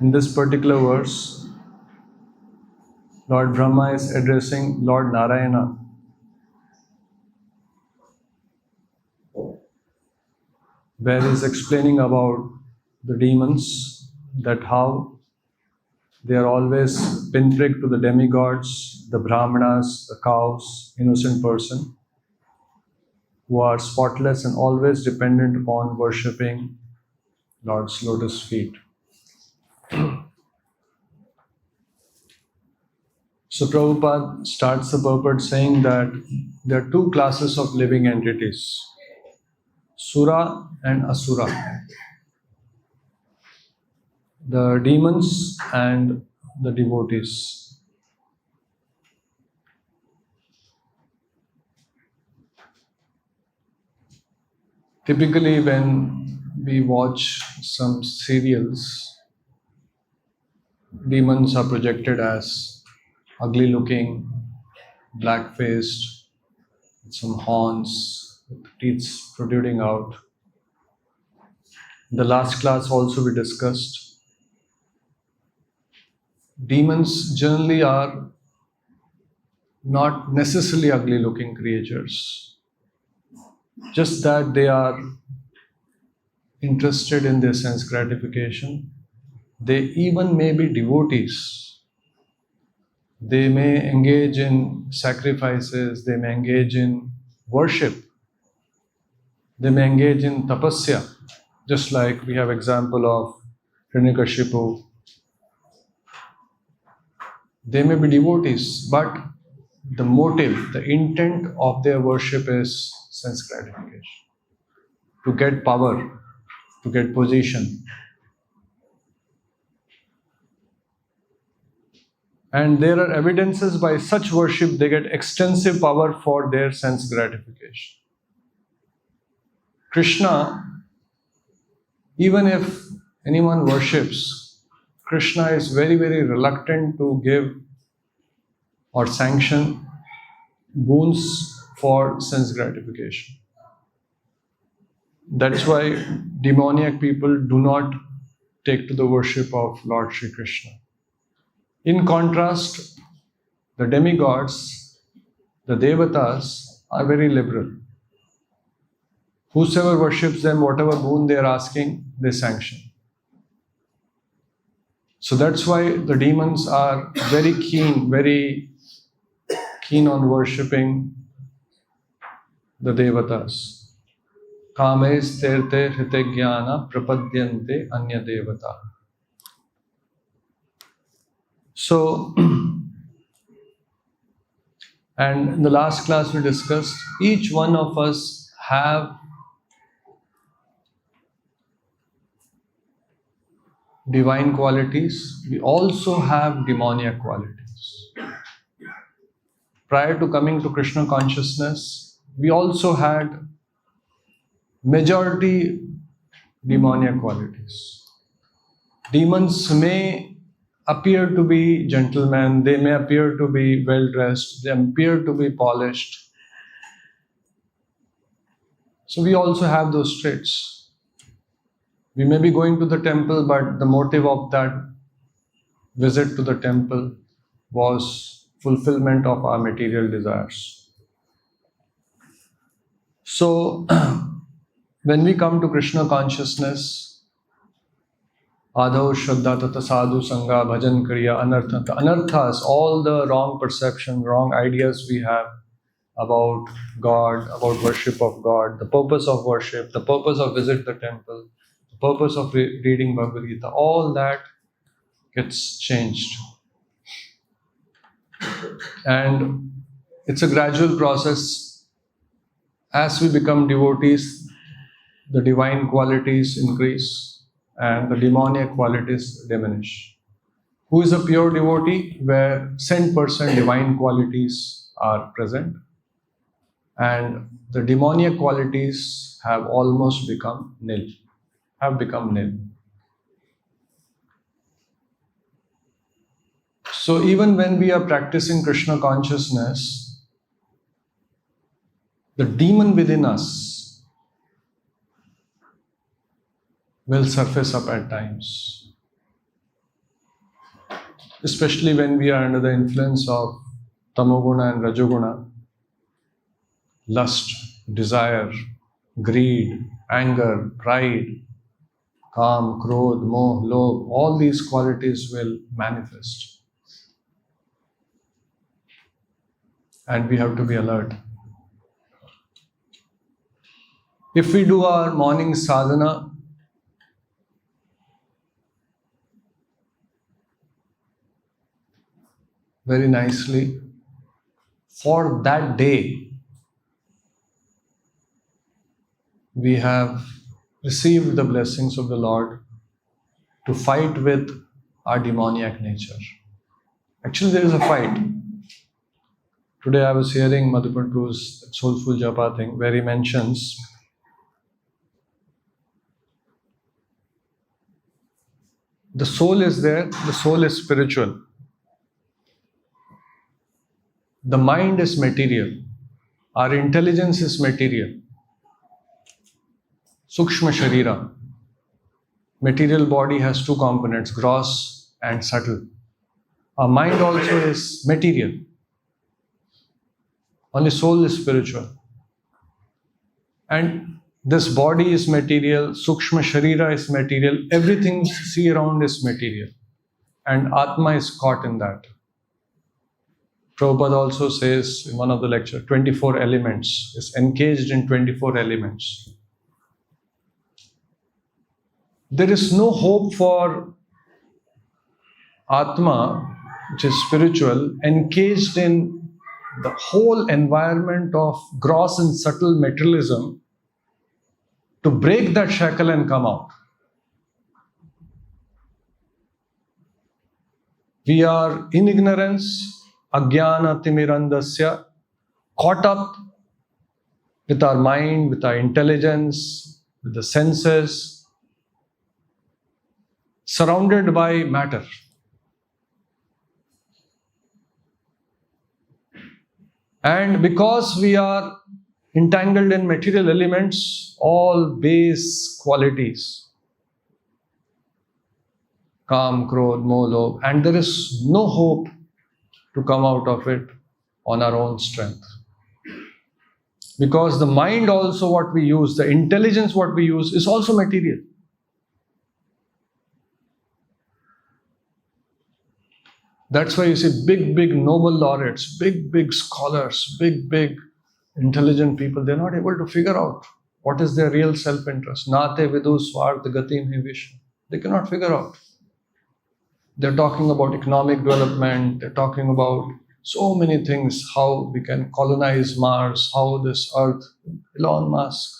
In this particular verse, Lord Brahma is addressing Lord Nārāyaṇa, where he is explaining about the demons, that how they are always pinpricked to the demigods, the Brahmanas, the cows, innocent person, who are spotless and always dependent upon worshipping Lord's lotus feet. So Prabhupada starts the purport saying that there are two classes of living entities, Sura and Asura. The demons and the devotees. Typically, when we watch some serials, demons are projected as ugly looking, black faced, with some horns, with teeth protruding out. In the last class also we discussed, demons generally are not necessarily ugly looking creatures, just that they are interested in their sense gratification. They even may be devotees. They may engage in sacrifices, they may engage in worship, they may engage in tapasya, just like we have example of Hiranyakashipu. They may be devotees, but the motive, the intent of their worship is sense gratification, to get power, to get position. And there are evidences by such worship they get extensive power for their sense gratification. Krishna, even if anyone worships, Krishna is very, very reluctant to give or sanction boons for sense gratification. That's why demoniac people do not take to the worship of Lord Sri Krishna. In contrast, the demigods, the devatas, are very liberal. Whosoever worships them, whatever boon they are asking, they sanction. So that's why the demons are very keen on worshipping the devatas. Kames terte hrite prapadyante anya devata. So, and in the last class we discussed, each one of us have divine qualities. We also have demoniac qualities. Prior to coming to Krishna consciousness, we also had majority demoniac qualities. Demons may appear to be gentlemen, they may appear to be well-dressed, they appear to be polished. So we also have those traits. We may be going to the temple, but the motive of that visit to the temple was fulfillment of our material desires. So, when we come to Krishna consciousness, Adho Shraddha Tata Sadhu Sanga Bhajan Kriya Anartha. The anarthas, all the wrong perception, wrong ideas we have about God, about worship of God, the purpose of worship, the purpose of visit the temple, the purpose of reading Bhagavad Gita, all that gets changed. And it's a gradual process. As we become devotees, the divine qualities increase and the demoniac qualities diminish. Who is a pure devotee? Where 10% divine qualities are present and the demoniac qualities have almost become nil, So even when we are practicing Krishna consciousness, the demon within us will surface up at times. especially when we are under the influence of tamoguna and rajoguna, lust, desire, greed, anger, pride, kam, krodh, moh, lobh, all these qualities will manifest. And we have to be alert. If we do our morning sadhana, very nicely, for that day, we have received the blessings of the Lord to fight with our demoniac nature. Actually, there is a fight. Today I was hearing Madhupantu's Soulful Japa thing, where he mentions the soul is there, the soul is spiritual. The mind is material. Our intelligence is material. Sukshma Sharira. Material body has two components, gross and subtle. Our mind also is material. Only soul is spiritual. And this body is material, Sukshma Sharira is material, everything you see around is material. And Atma is caught in that. Prabhupada also says in one of the lectures, 24 elements, is encaged in 24 elements. There is no hope for Atma, which is spiritual, encaged in the whole environment of gross and subtle materialism, to break that shackle and come out. We are in ignorance, ajnana timirandasya, caught up with our mind, with our intelligence, with the senses, surrounded by matter. And because we are entangled in material elements, all base qualities, kam, krodh, moh, lobh, and there is no hope to come out of it on our own strength. Because the mind also what we use, the intelligence what we use is also material. That's why you see big Nobel laureates, big scholars, big intelligent people, they're not able to figure out what is their real self-interest. Nate vidu swartha gatim hi vishnu. They cannot figure out. They're talking about economic development, they're talking about so many things, how we can colonize Mars, how this Earth, Elon Musk,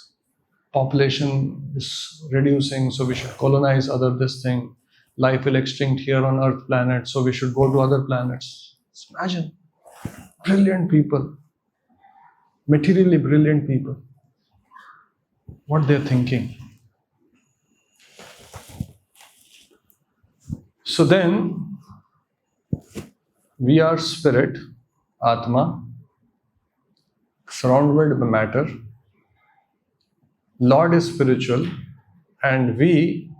population is reducing, so we should colonize this thing. Life will extinct here on Earth planet, so we should go to other planets. Just imagine, brilliant people, materially brilliant people, what they're thinking. So then, we are spirit, Atma, surrounded by matter. Lord is spiritual, and we,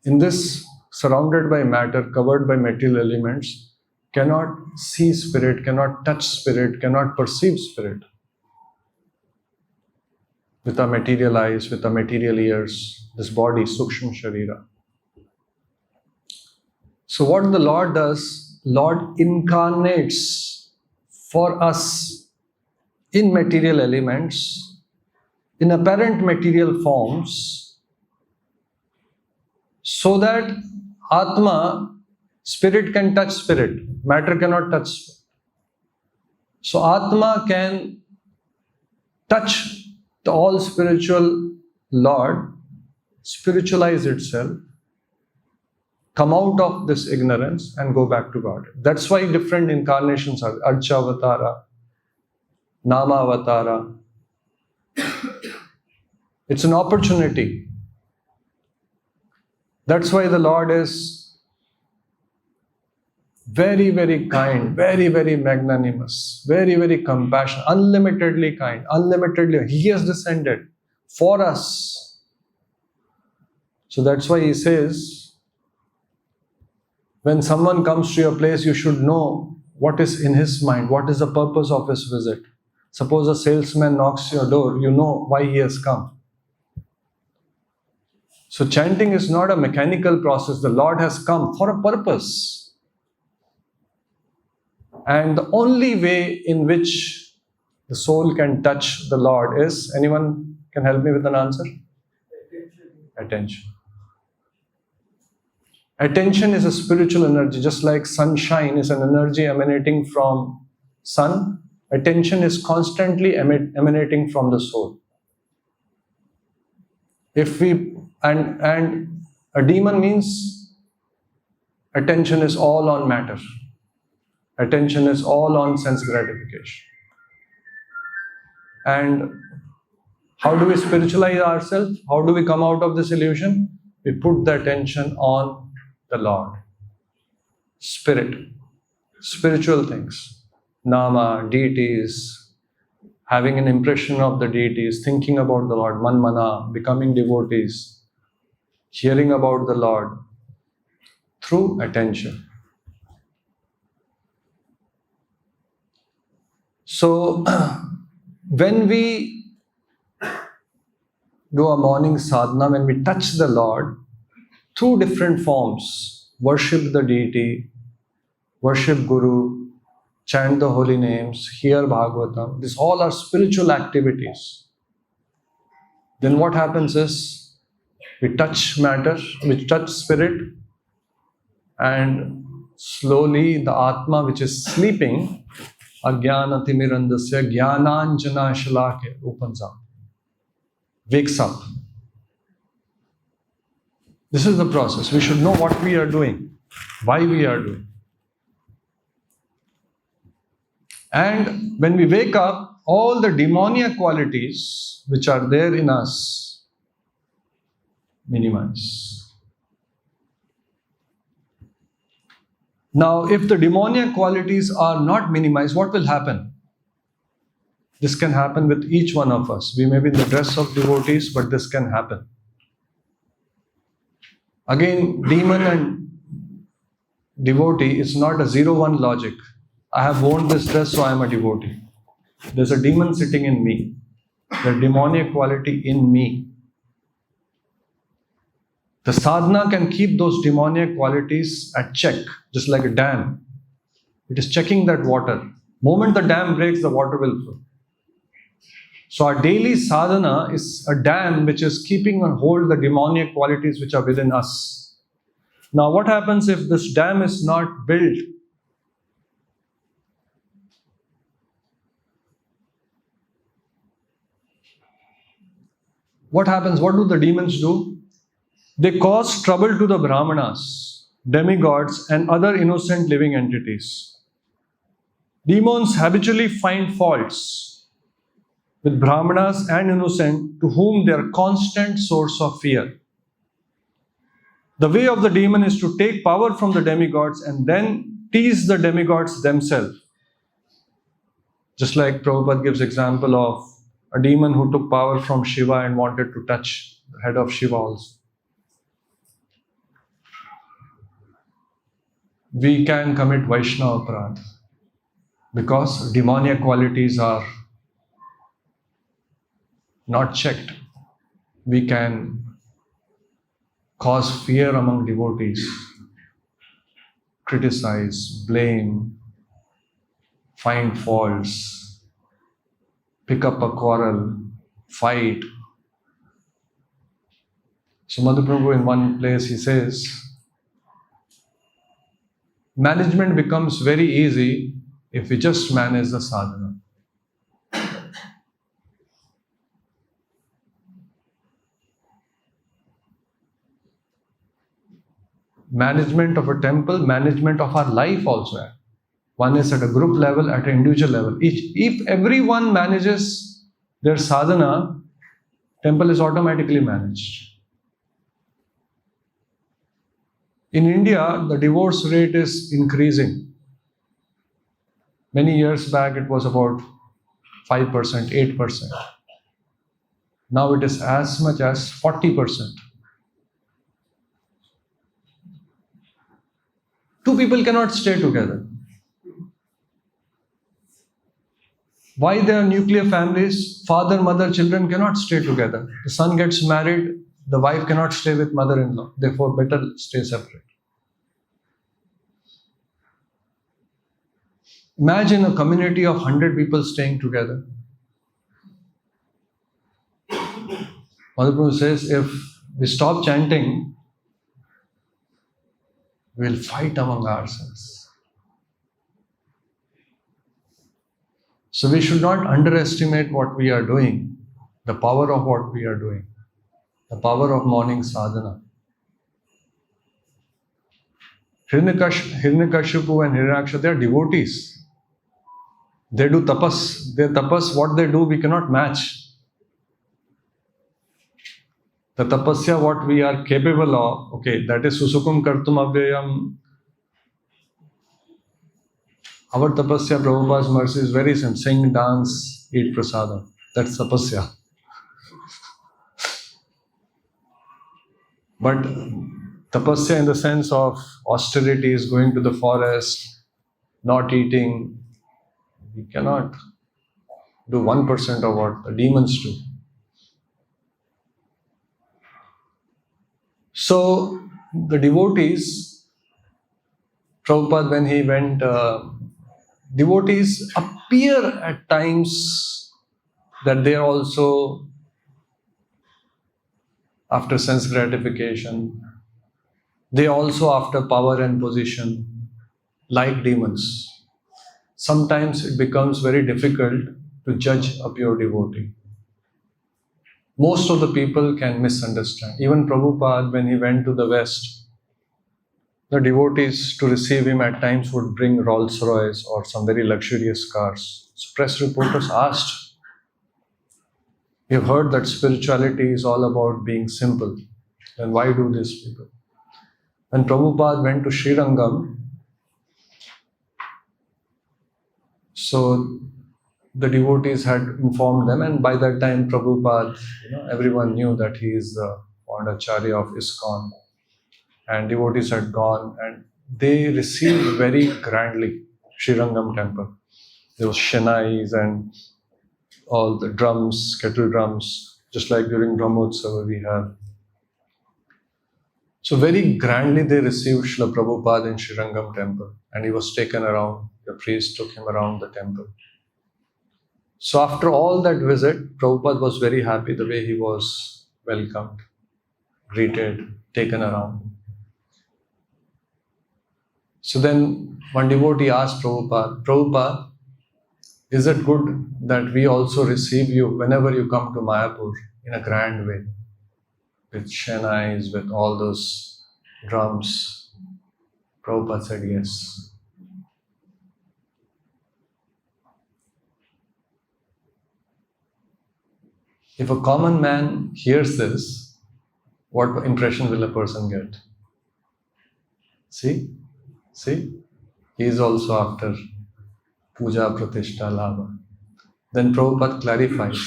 in this surrounded by matter, covered by material elements, cannot see spirit, cannot touch spirit, cannot perceive spirit with our material eyes, with our material ears, this body, Sukshma Sharira. So what the Lord does, Lord incarnates for us in material elements, in apparent material forms, so that Atma, spirit can touch spirit, matter cannot touch spirit. So Atma can touch the all spiritual Lord, spiritualize itself, come out of this ignorance and go back to God. That's why different incarnations are Archavatara, Namavatara. It's an opportunity. That's why the Lord is very kind, very magnanimous, very compassionate, unlimitedly kind, unlimitedly. He has descended for us. So that's why he says, When someone comes to your place, you should know what is in his mind, what is the purpose of his visit. Suppose a salesman knocks your door, you know why he has come. So chanting is not a mechanical process. The Lord has come for a purpose. And the only way in which the soul can touch the Lord is, anyone can help me with an answer? Attention. Attention is a spiritual energy, just like sunshine is an energy emanating from sun. Attention is constantly emanating from the soul. If we and a demon means attention is all on matter. Attention is all on sense gratification. And how do we spiritualize ourselves? How do we come out of this illusion? We put the attention on the Lord. Spirit, spiritual things, nama, deities, having an impression of the deities, thinking about the Lord, manmana, becoming devotees, hearing about the Lord through attention. So, when we do a morning sadhana, when we touch the Lord through different forms, worship the deity, worship Guru, chant the holy names, hear bhagavatam, these all are spiritual activities. Then what happens is, we touch matter, we touch spirit, and slowly the Atma which is sleeping, Ajnana Timirandasya Jnananjana Shalake, opens up, wakes up. This is the process. We should know what we are doing, why we are doing. And when we wake up, all the demoniac qualities which are there in us minimize. Now, if the demoniac qualities are not minimized, what will happen? This can happen with each one of us. We may be in the dress of devotees, but this can happen. Again, demon and devotee is not a 0-1 logic. I have worn this dress, so I am a devotee. There's a demon sitting in me. The demoniac quality in me. The sadhana can keep those demoniac qualities at check, just like a dam. It is checking that water. Moment the dam breaks, the water will flow. So our daily sadhana is a dam which is keeping on hold the demoniac qualities which are within us. Now what happens if this dam is not built? What happens? What do the demons do? They cause trouble to the Brahmanas, demigods, and other innocent living entities. Demons habitually find faults with Brahmanas and innocent to whom they are constant source of fear. The way of the demon is to take power from the demigods and then tease the demigods themselves. Just like Prabhupada gives example of a demon who took power from Shiva and wanted to touch the head of Shiva also. We can commit Vaishnava Aparadha because demoniac qualities are not checked. We can cause fear among devotees, criticize, blame, find faults, pick up a quarrel, fight. So Madhaprabhu in one place he says, management becomes very easy if we just manage the sadhana. Management of a temple, management of our life also. One is at a group level, at an individual level. If everyone manages their sadhana, temple is automatically managed. In India, the divorce rate is increasing. Many years back, it was about 5%, 8%. Now it is as much as 40%. Two people cannot stay together. Why there are nuclear families? Father, mother, children cannot stay together. The son gets married, the wife cannot stay with mother-in-law. Therefore, better stay separate. Imagine a community of 100 people staying together. Madhaprabhu says, if we stop chanting, we'll fight among ourselves. So we should not underestimate what we are doing, the power of what we are doing, the power of morning sadhana. Hiranyakashipu and Hiranyaksha, they are devotees. They do tapas. Their tapas, what they do, we cannot match. The tapasya, what we are capable of, okay, that is susukum kartum avyayam. Our tapasya, Prabhupada's mercy, is very simple. Sing, dance, eat prasadam. That's tapasya. But tapasya in the sense of austerity is going to the forest, not eating. We cannot do 1% of what the demons do. So the devotees, Prabhupada, when he went, devotees appear at times that they are also after sense gratification. They also after power and position, like demons. Sometimes it becomes very difficult to judge a pure devotee. Most of the people can misunderstand. Even Prabhupada, when he went to the West, the devotees to receive him at times would bring Rolls Royce or some very luxurious cars. So press reporters asked, "We have heard that spirituality is all about being simple. Then why do this, people?" When Prabhupada went to Srirangam, so the devotees had informed them, and by that time Prabhupada, everyone knew that he is the Acharya of ISKCON, and devotees had gone and they received very grandly Srirangam temple. There was shenais and all the drums, kettle drums, just like during Brahmotsava we have. So very grandly they received Srila Prabhupada in Srirangam temple, and he was taken around. The priest took him around the temple. So after all that visit, Prabhupada was very happy the way he was welcomed, greeted, taken around. So then one devotee asked Prabhupada, "Prabhupada, is it good that we also receive you whenever you come to Mayapur in a grand way, with shenais, with all those drums?" Prabhupada said yes. If a common man hears this, what impression will a person get? See? He is also after puja, pratishtha, labha. Then Prabhupada clarifies,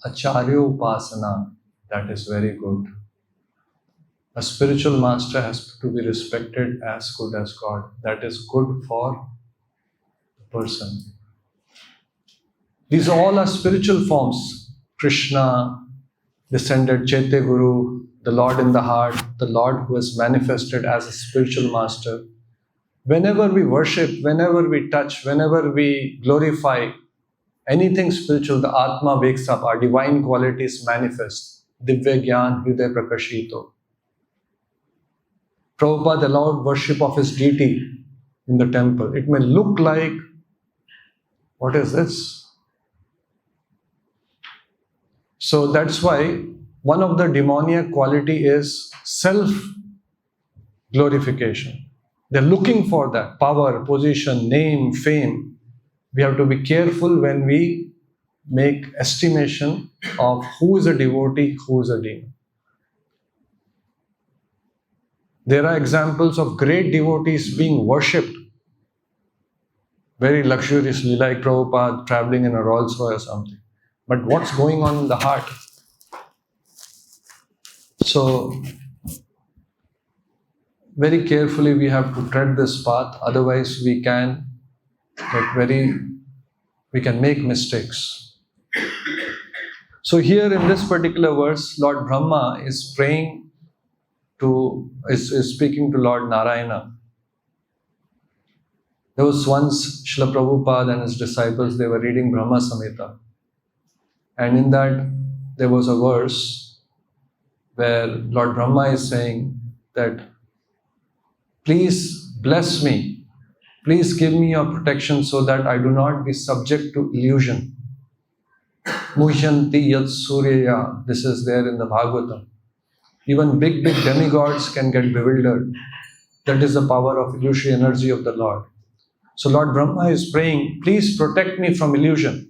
Acharya upasana, that is very good. A spiritual master has to be respected as good as God. That is good for the person. These all are spiritual forms. Krishna, descended Chaitya Guru, the Lord in the heart, the Lord who is manifested as a spiritual master. Whenever we worship, whenever we touch, whenever we glorify anything spiritual, the Atma wakes up, our divine qualities manifest. Divya Gyan Hridaya Prakashito. Prabhupada allowed worship of his deity in the temple. It may look like, what is this? So that's why one of the demoniac quality is self-glorification. They're looking for that power, position, name, fame. We have to be careful when we make estimation of who is a devotee, who is a demon. There are examples of great devotees being worshipped very luxuriously, like Prabhupada traveling in a Rolls Royce or something. But what's going on in the heart? So, very carefully we have to tread this path, otherwise we can make mistakes. So here in this particular verse, Lord Brahmā is speaking to Lord Nārāyaṇa. There was once Srila Prabhupada and his disciples, they were reading Brahma Samhita. And in that, there was a verse where Lord Brahmā is saying that, please bless me. Please give me your protection so that I do not be subject to illusion. Muhyanti yat suryaya. This is there in the Bhagavatam. Even big demigods can get bewildered. That is the power of illusory energy of the Lord. So Lord Brahmā is praying, please protect me from illusion.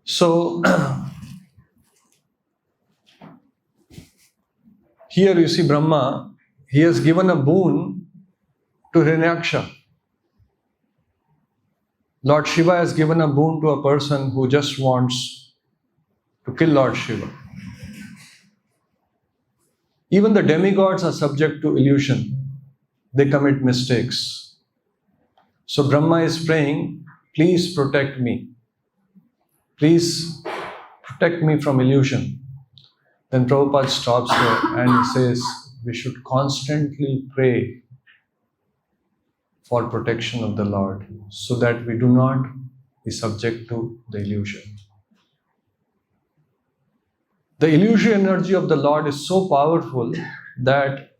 So here you see Brahmā, he has given a boon to Hiranyaksha. Lord Shiva has given a boon to a person who just wants to kill Lord Shiva. Even the demigods are subject to illusion. They commit mistakes. So Brahmā is praying, please protect me. Please protect me from illusion. Then Prabhupada stops here and he says, we should constantly pray for protection of the Lord so that we do not be subject to the illusion. The illusory energy of the Lord is so powerful that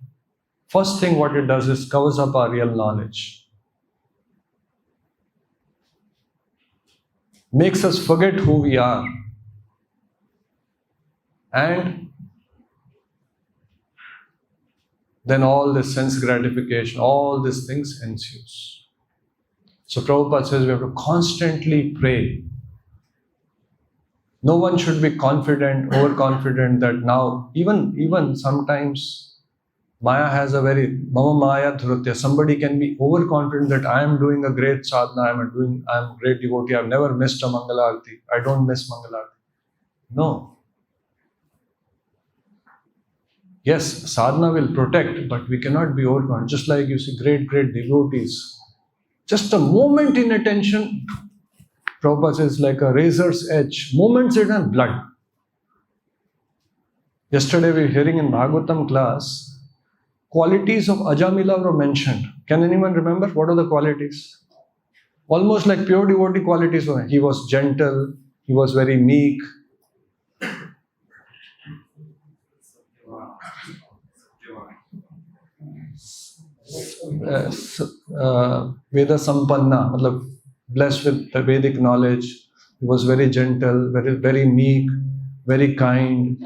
first thing what it does is covers up our real knowledge. Makes us forget who we are. And then all this sense gratification, all these things ensues. So Prabhupada says we have to constantly pray. No one should be confident, overconfident that now, even sometimes Maya has a very Mama Maya Dhurutya. Somebody can be overconfident that I am doing a great sadhana, I am a great devotee, I have never missed a Mangalarti. I don't miss Mangalarti. No. Yes, sadhana will protect, but we cannot be overconfident. Just like you see great devotees. Just a moment in attention, Prabhupada says like a razor's edge. Moments it and blood. Yesterday we were hearing in Bhagavatam class, qualities of Ajamila were mentioned. Can anyone remember? What are the qualities? Almost like pure devotee qualities. He was gentle, he was very meek. Veda Sampanna, blessed with the Vedic knowledge. He was very gentle, very meek, very kind,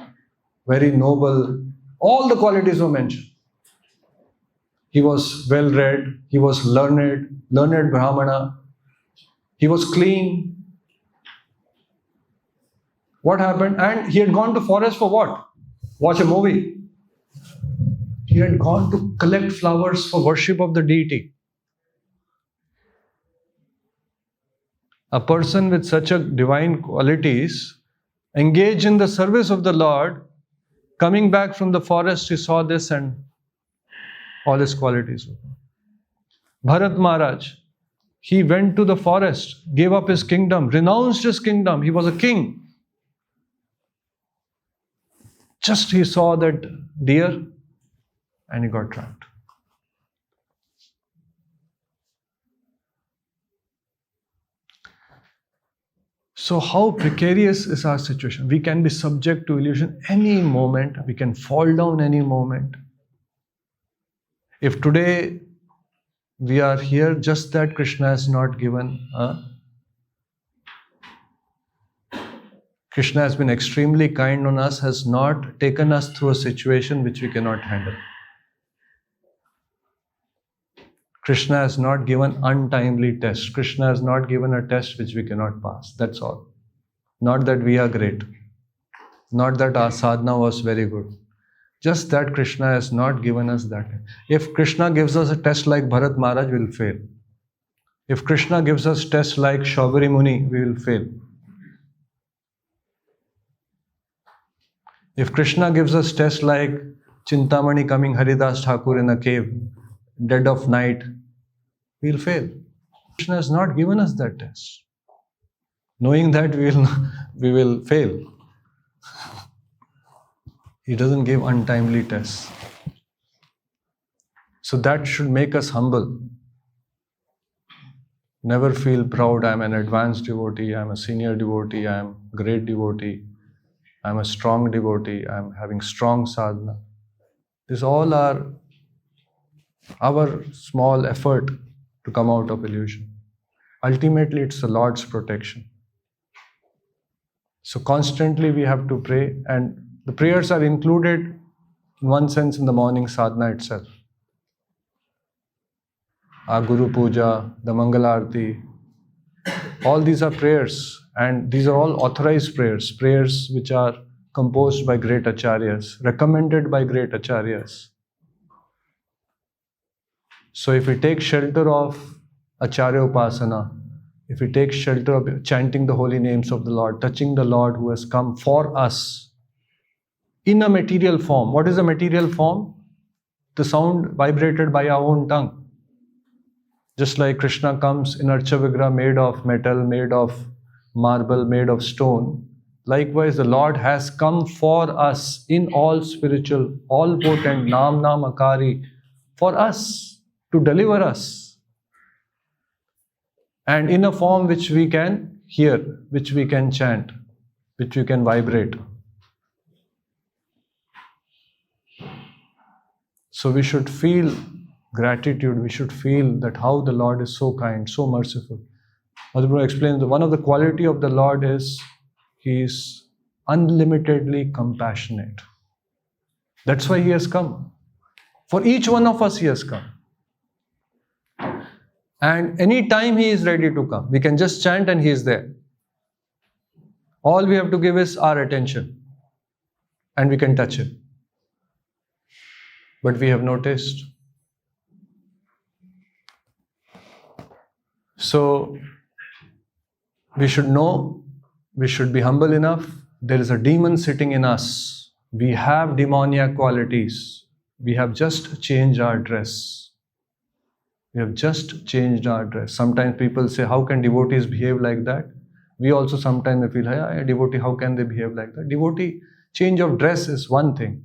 very noble. All the qualities were mentioned. He was well read, he was learned Brahmana, he was clean. What happened? And he had gone to forest for what? Watch a movie. He had gone to collect flowers for worship of the deity. A person with such a divine qualities engaged in the service of the Lord, coming back from the forest, he saw this and all his qualities. Bharat Maharaj, he went to the forest, gave up his kingdom, renounced his kingdom. He was a king. Just he saw that deer and he got trapped. So how precarious is our situation? We can be subject to illusion any moment. We can fall down any moment. If today we are here, just that Krishna has not given. Krishna has been extremely kind on us, has not taken us through a situation which we cannot handle. Krishna has not given untimely test. Krishna has not given a test which we cannot pass. That's all. Not that we are great. Not that our sadhana was very good. Just that Krishna has not given us that. If Krishna gives us a test like Bharat Maharaj, we will fail. If Krishna gives us test like Shaubari Muni, we will fail. If Krishna gives us tests like Chintamani coming Haridas Thakur in a cave, dead of night, we'll fail. Krishna has not given us that test. Knowing that we will fail. He doesn't give untimely tests. So that should make us humble. Never feel proud, I'm an advanced devotee, I'm a senior devotee, I'm a great devotee, I'm a strong devotee, I'm having strong sadhana. These all are our small effort to come out of illusion. Ultimately, it's the Lord's protection. So constantly we have to pray, and the prayers are included in one sense in the morning sadhana itself. Our Guru Puja, the Mangalarti, all these are prayers, and these are all authorized prayers, prayers which are composed by great acharyas, recommended by great acharyas. So if we take shelter of acharya upasana, if we take shelter of chanting the holy names of the Lord, touching the Lord who has come for us in a material form. What is a material form? The sound vibrated by our own tongue. Just like Krishna comes in Archa Vigraha made of metal, made of marble, made of stone, likewise the Lord has come for us in all spiritual, all potent, Nam Akari, for us, to deliver us. And in a form which we can hear, which we can chant, which we can vibrate. So we should feel gratitude, we should feel that how the Lord is so kind, so merciful. Madhurya explains that one of the quality of the Lord is He is unlimitedly compassionate. That's why He has come. For each one of us He has come. And any time He is ready to come. We can just chant and He is there. All we have to give is our attention. And we can touch Him. But we have noticed. So, we should know, we should be humble enough. There is a demon sitting in us. We have demoniac qualities. We have just changed our dress. We have just changed our dress. Sometimes people say, how can devotees behave like that? We also sometimes feel, hey, devotee, how can they behave like that? Devotee, change of dress is one thing,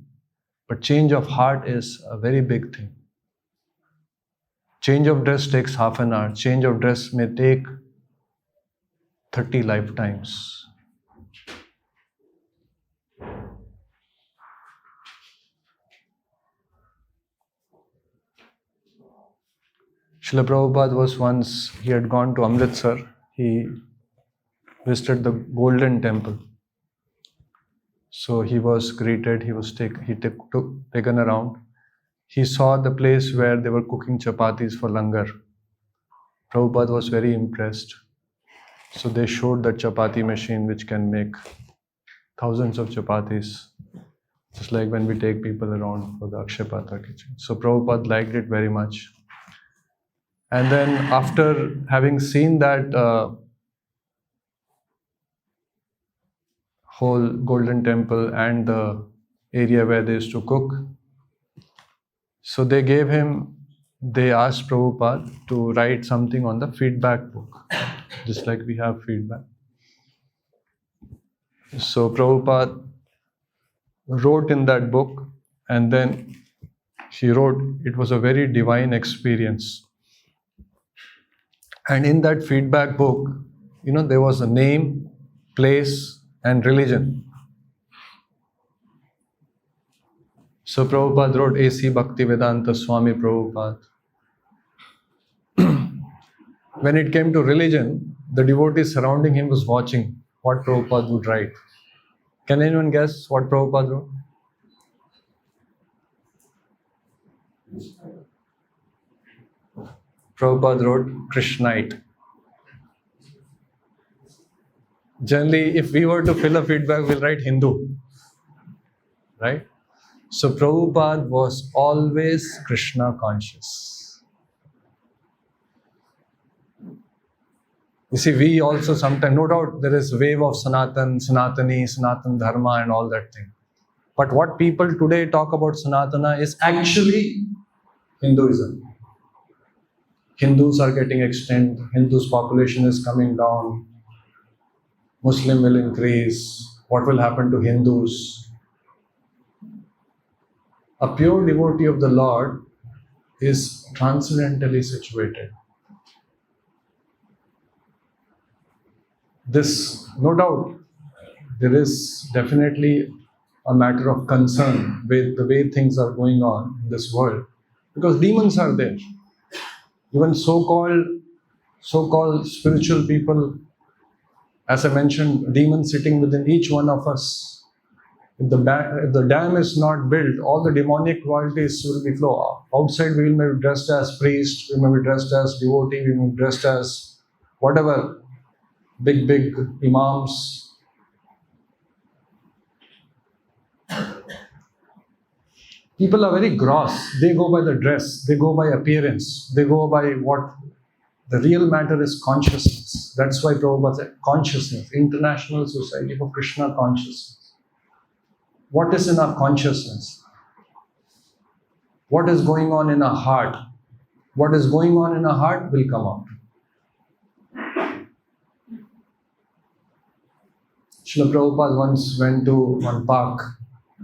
but change of heart is a very big thing. Change of dress takes half an hour. Change of dress may take 30 lifetimes. Srila Prabhupada was once, he had gone to Amritsar. He visited the Golden Temple. So he was greeted, he was taken around. He saw the place where they were cooking chapatis for langar. Prabhupada was very impressed. So they showed that chapati machine which can make thousands of chapatis. Just like when we take people around for the Akshapatra kitchen. So Prabhupada liked it very much. And then after having seen that whole Golden Temple and the area where they used to cook, so they asked Prabhupada to write something on the feedback book, just like we have feedback. So Prabhupada wrote in that book, and then he wrote, it was a very divine experience. And in that feedback book, there was a name, place, and religion. So Prabhupada wrote A.C. Bhaktivedanta Swami Prabhupada. When it came to religion, the devotees surrounding him was watching what Prabhupada would write. Can anyone guess what Prabhupada wrote? Prabhupada wrote Krishnite. Generally, if we were to fill a feedback, we'll write Hindu. Right? So Prabhupada was always Krishna conscious. You see, we also sometimes, no doubt there is a wave of Sanatani, Sanatan Dharma and all that thing. But what people today talk about Sanatana is actually Hinduism. Hindus are getting extinct, Hindus' population is coming down, Muslim will increase, what will happen to Hindus? A pure devotee of the Lord is transcendentally situated. This, no doubt, there is definitely a matter of concern with the way things are going on in this world, because demons are there. Even so-called spiritual people, as I mentioned, demons sitting within each one of us. If the dam is not built, all the demonic qualities will be flow. Outside we may be dressed as priest, we may be dressed as devotee, we may be dressed as whatever, big imams. People are very gross. They go by the dress, they go by appearance, they go by what. The real matter is consciousness. That's why Prabhupada said consciousness, International Society for Krishna Consciousness. What is in our consciousness? What is going on in our heart? What is going on in our heart will come out. Srila Prabhupada once went to one park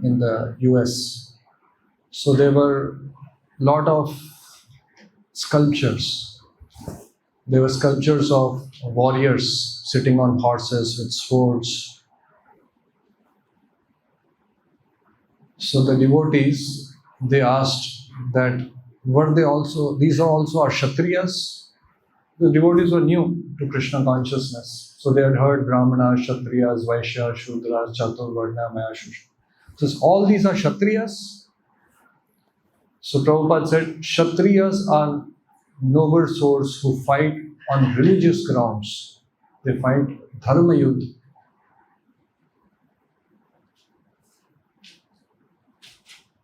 in the US. So there were a lot of sculptures. There were sculptures of warriors sitting on horses with swords. So the devotees, they asked that, these are also our Kshatriyas? The devotees were new to Krishna consciousness. So they had heard Brahmana, Kshatriyas, Vaishyas, Shudras, Chaturvarna, Mayashusha. So all these are Kshatriyas? So Prabhupada said, Kshatriyas are noble souls who fight on religious grounds. They fight dharma yuddha.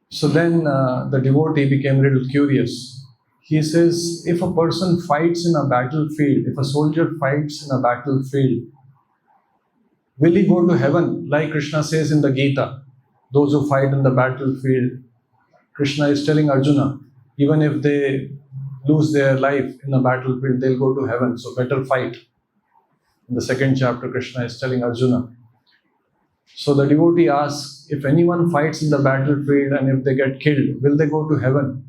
So then the devotee became a little curious. He says, if a person fights in a battlefield, if a soldier fights in a battlefield, will he go to heaven? Like Krishna says in the Gita, those who fight in the battlefield, Krishna is telling Arjuna, even if they lose their life in a battlefield, they'll go to heaven, so better fight. In the second chapter, Krishna is telling Arjuna. So the devotee asks, if anyone fights in the battlefield and if they get killed, will they go to heaven?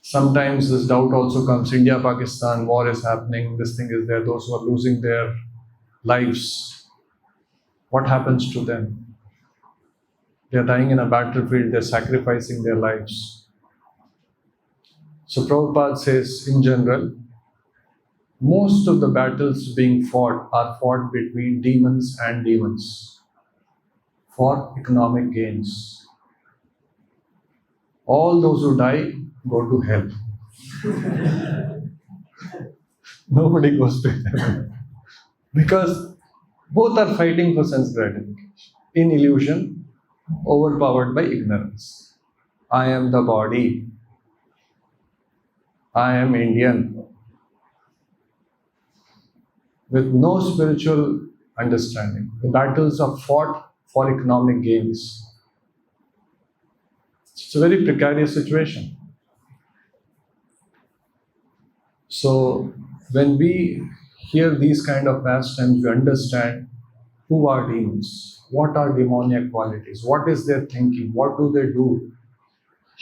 Sometimes this doubt also comes. India, Pakistan, war is happening, this thing is there, those who are losing their lives. What happens to them? They are dying in a battlefield, they are sacrificing their lives. So Prabhupada says, in general, most of the battles being fought are fought between demons and demons for economic gains. All those who die go to hell. Nobody goes to heaven. Because both are fighting for sense gratification. In illusion, overpowered by ignorance. I am the body. I am Indian. With no spiritual understanding. The battles are fought for economic gains. It's a very precarious situation. So, when we hear these kind of pastimes, we understand who are demons, what are demoniac qualities, what is their thinking, what do they do,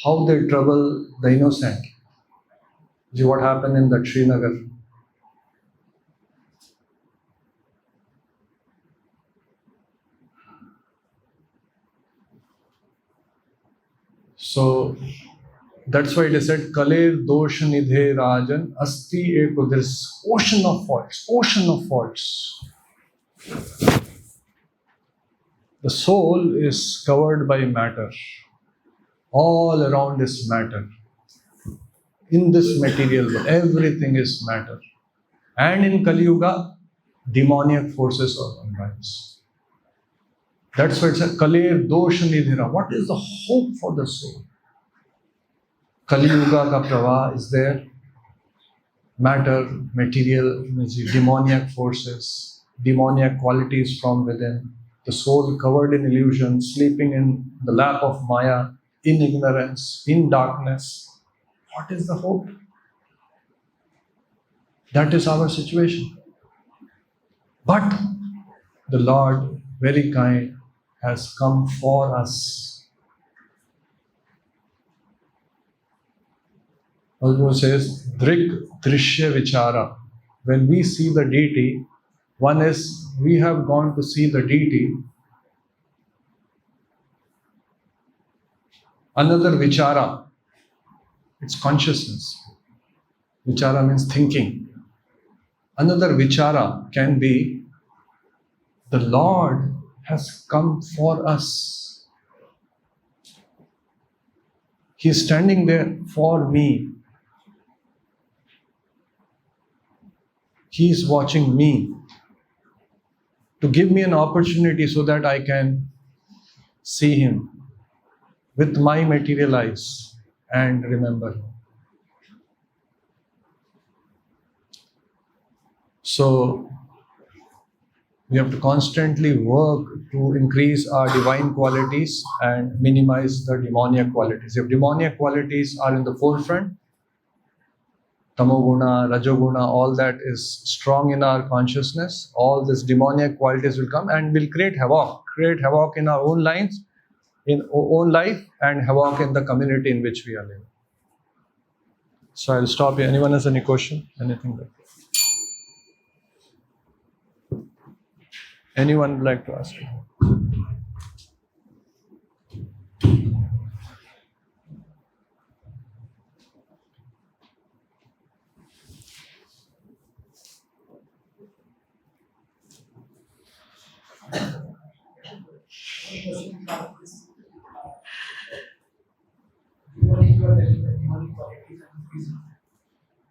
how they trouble the innocent. See what happened in the Srinagar. So that's why they said, Kaler dosha nidhe rajan asti eko. There's ocean of faults. The soul is covered by matter. All around is matter. In this material world, everything is matter. And in Kali Yuga, demoniac forces are on rise. That's why it says, Kaler dosha nidhira. What is the hope for the soul? Kali Yuga ka pravah is there. Matter, material, demoniac forces, demoniac qualities from within. the soul covered in illusion, sleeping in the lap of Maya, in ignorance, in darkness. What is the hope? That is our situation. But the Lord, very kind, has come for us. Also says, Drik Drishya Vichara. When we see the deity, one is we have gone to see the deity. Another Vichara, it's consciousness. Vichara means thinking. Another Vichara can be the Lord has come for us. He is standing there for me. He is watching me to give me an opportunity so that I can see Him with my material eyes and remember. So, we have to constantly work to increase our divine qualities and minimize the demoniac qualities. If demoniac qualities are in the forefront, tamoguna, rajoguna, all that is strong in our consciousness, all these demoniac qualities will come and will create havoc in our own lives, in our own life, and havoc in the community in which we are living. So I'll stop here. Anyone has any question? Anything like that? Anyone would like to ask?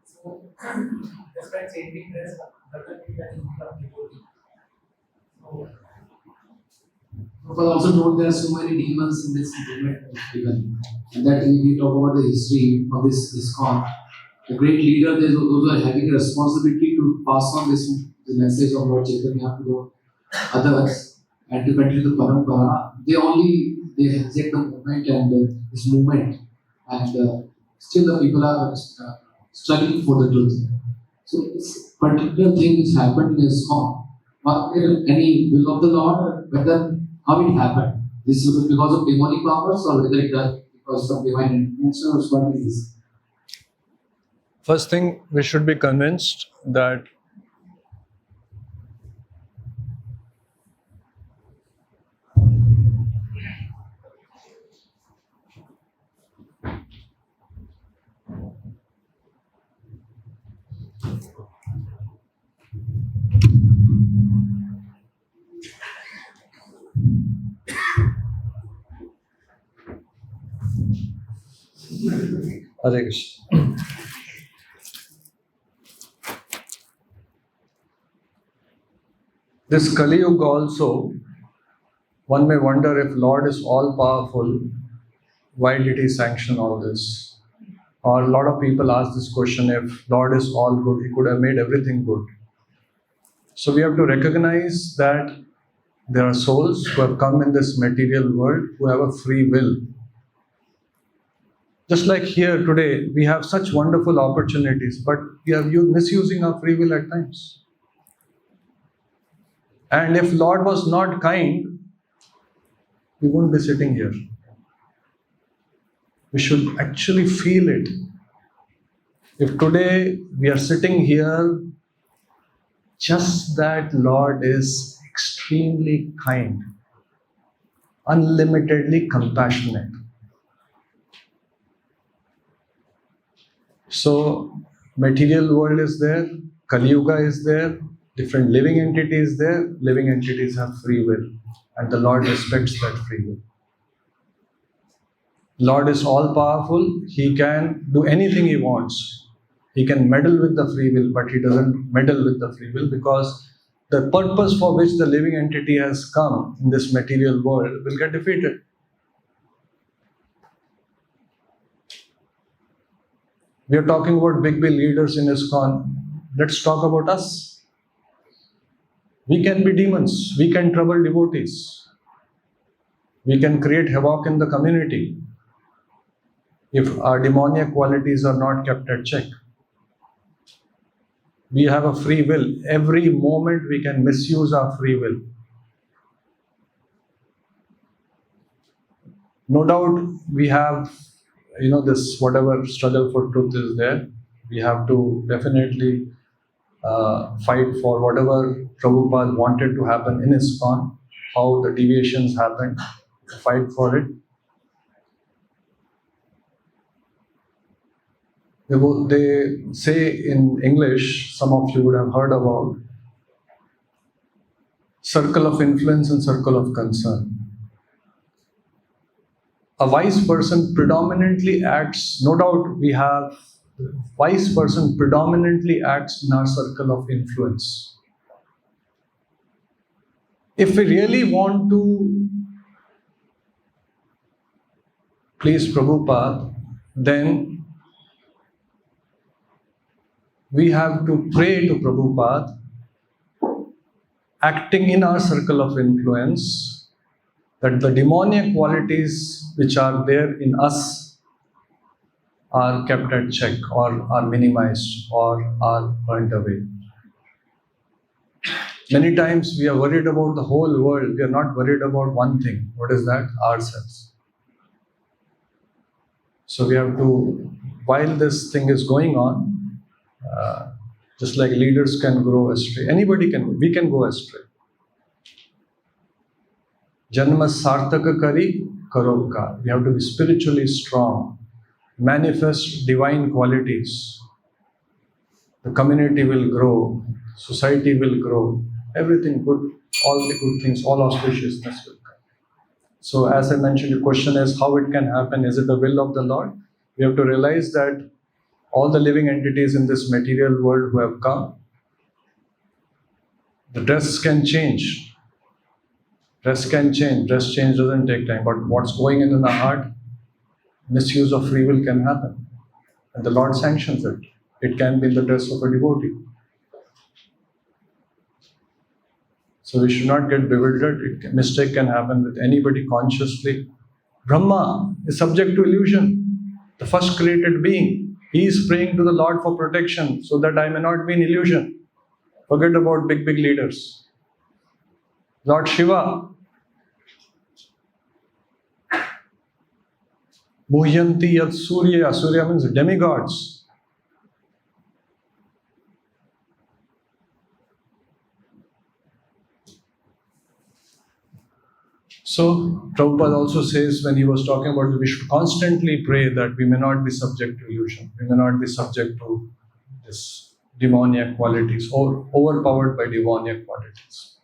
So, despite changing dress, doesn't mean that you become devotee. Prabhupada also told there are so many demons in this movement even. And that if we talk about the history of this ISKCON, the great leader, those who are having a responsibility to pass on the message of Lord Chaitanya to the others and to continue the parampara, they hijack the movement and this movement, and still the people are struggling for the truth. So this particular thing has happened in ISKCON. Any will of the Lord, whether how it happened. This was because of demonic powers or whether it was because of divine intervention or what is this? First thing, we should be convinced that Hare Krishna. This Kali Yuga also, one may wonder if Lord is all powerful, why did He sanction all this? Or a lot of people ask this question, if Lord is all good, He could have made everything good. So we have to recognize that there are souls who have come in this material world who have a free will. Just like here today, we have such wonderful opportunities, but we are misusing our free will at times. And if Lord was not kind, we wouldn't be sitting here. We should actually feel it. If today we are sitting here, just that Lord is extremely kind, unlimitedly compassionate. So, material world is there, Kali Yuga is there, different living entities there. Living entities have free will, and the Lord respects that free will. Lord is all powerful. He can do anything He wants. He can meddle with the free will, but He doesn't meddle with the free will because the purpose for which the living entity has come in this material world will get defeated. We are talking about big leaders in ISKCON. Let's talk about us. We can be demons, we can trouble devotees, we can create havoc in the community if our demoniac qualities are not kept at check. We have a free will. Every moment we can misuse our free will. No doubt we have, this whatever struggle for truth is there. We have to definitely fight for whatever Prabhupada wanted to happen in ISKCON, how the deviations happened, fight for it. They say in English, some of you would have heard about circle of influence and circle of concern. A wise person predominantly acts, no doubt we have, wise person predominantly acts in our circle of influence. If we really want to please Prabhupada, then we have to pray to Prabhupada, acting in our circle of influence, that the demoniac qualities which are there in us are kept at check or are minimized or are burnt away. Many times we are worried about the whole world, we are not worried about one thing. What is that? Ourselves. So we have to, while this thing is going on, just like leaders can grow astray, we can go astray. Janma sartaka kari karoka. We have to be spiritually strong, manifest divine qualities. The community will grow, society will grow, everything good, all the good things, all auspiciousness will come. So as I mentioned, the question is how it can happen. Is it the will of the Lord? We have to realize that all the living entities in this material world who have come, the dress can change. Dress can change. Dress change doesn't take time. But what's going in the heart, misuse of free will can happen. And the Lord sanctions it. It can be in the dress of a devotee. So we should not get bewildered. Mistake can happen with anybody consciously. Brahmā is subject to illusion. The first created being. He is praying to the Lord for protection so that I may not be in illusion. Forget about big leaders. Lord Shiva. Muhyanti yat Surya. Surya means demigods. So, Prabhupada also says when he was talking about we should constantly pray that we may not be subject to illusion, we may not be subject to this demoniac qualities or overpowered by demoniac qualities.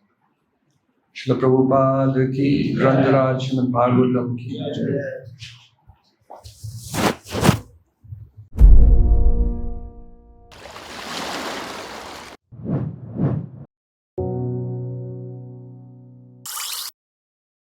Srila Prabhupada ki, Grantaraj Srimad Bhagavatam ki.